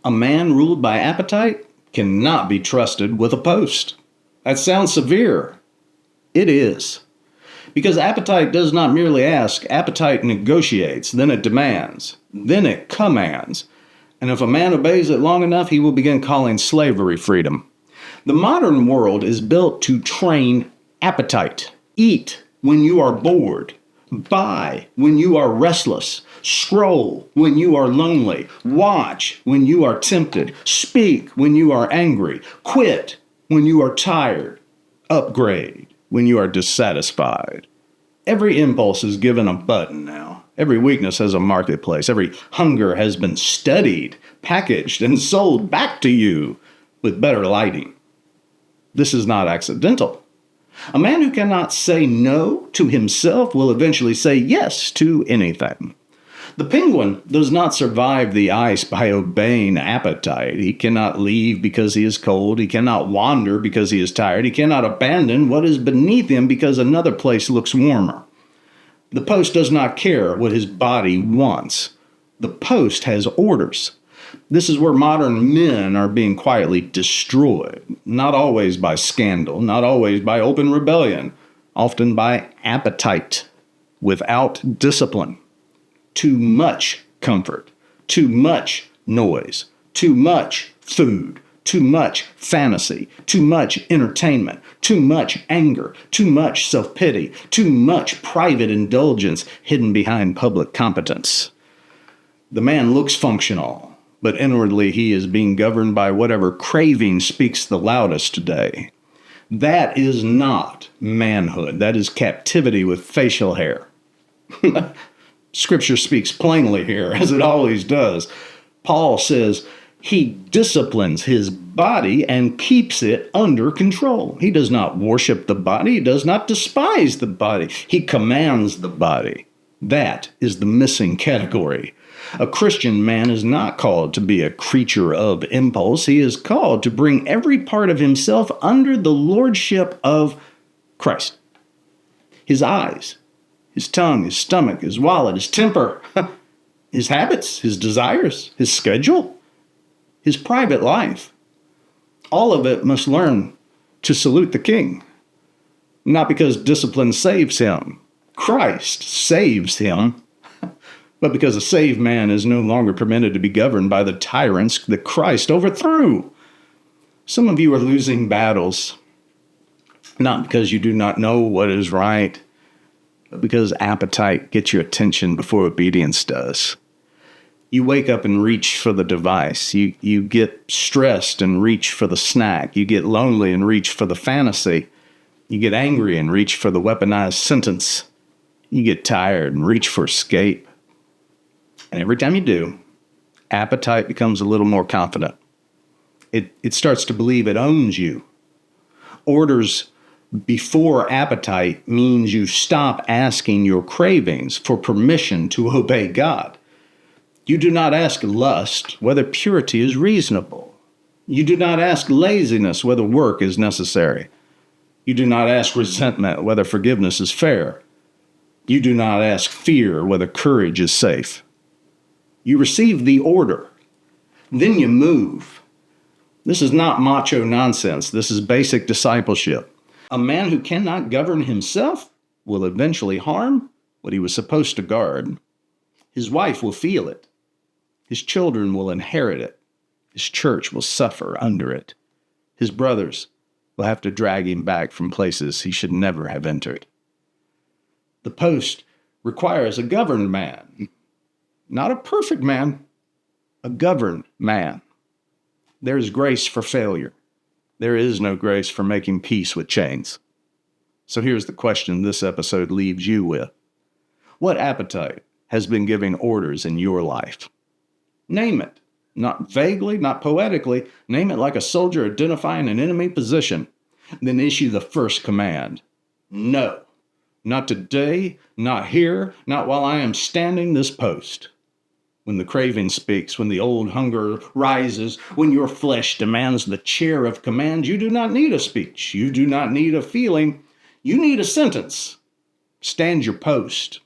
A man ruled by appetite cannot be trusted with a post. That sounds severe. It is. Because appetite does not merely ask, appetite negotiates, then it demands, then it commands. And if a man obeys it long enough, he will begin calling slavery freedom. The modern world is built to train appetite. Eat when you are bored. Buy when you are restless. Scroll when you are lonely. Watch when you are tempted. Speak when you are angry. Quit when you are tired. Upgrade when you are dissatisfied. Every impulse is given a button now. Every weakness has a marketplace. Every hunger has been studied, packaged, and sold back to you with better lighting. This is not accidental. A man who cannot say no to himself will eventually say yes to anything. The penguin does not survive the ice by obeying appetite. He cannot leave because he is cold. He cannot wander because he is tired. He cannot abandon what is beneath him because another place looks warmer. The post does not care what his body wants. The post has orders. This is where modern men are being quietly destroyed, not always by scandal, not always by open rebellion, often by appetite, without discipline. Too much comfort, too much noise, too much food, too much fantasy, too much entertainment, too much anger, too much self-pity, too much private indulgence hidden behind public competence. The man looks functional, but inwardly he is being governed by whatever craving speaks the loudest today. That is not manhood. That is captivity with facial hair. Scripture speaks plainly here, as it always does. Paul says he disciplines his body and keeps it under control. He does not worship the body. He does not despise the body. He commands the body. That is the missing category. A Christian man is not called to be a creature of impulse. He is called to bring every part of himself under the lordship of Christ. His eyes, his tongue, his stomach, his wallet, his temper, his habits, his desires, his schedule, his private life. All of it must learn to salute the King. Not because discipline saves him. Christ saves him. But because a saved man is no longer permitted to be governed by the tyrants that Christ overthrew. Some of you are losing battles, not because you do not know what is right, but because appetite gets your attention before obedience does. You wake up and reach for the device. You get stressed and reach for the snack. You get lonely and reach for the fantasy. You get angry and reach for the weaponized sentence. You get tired and reach for escape. And every time you do, appetite becomes a little more confident. It starts to believe it owns you. Orders before appetite means you stop asking your cravings for permission to obey God. You do not ask lust whether purity is reasonable. You do not ask laziness whether work is necessary. You do not ask resentment whether forgiveness is fair. You do not ask fear whether courage is safe. You receive the order. Then you move. This is not macho nonsense. This is basic discipleship. A man who cannot govern himself will eventually harm what he was supposed to guard. His wife will feel it. His children will inherit it. His church will suffer under it. His brothers will have to drag him back from places he should never have entered. The post requires a governed man. Not a perfect man, a governed man. There is grace for failure. There is no grace for making peace with chains. So here's the question this episode leaves you with. What appetite has been giving orders in your life? Name it. Not vaguely, not poetically. Name it like a soldier identifying an enemy position. Then issue the first command. No. Not today, not here, not while I am standing this post. When the craving speaks, when the old hunger rises, when your flesh demands the chair of command, you do not need a speech. You do not need a feeling. You need a sentence. Stand your post.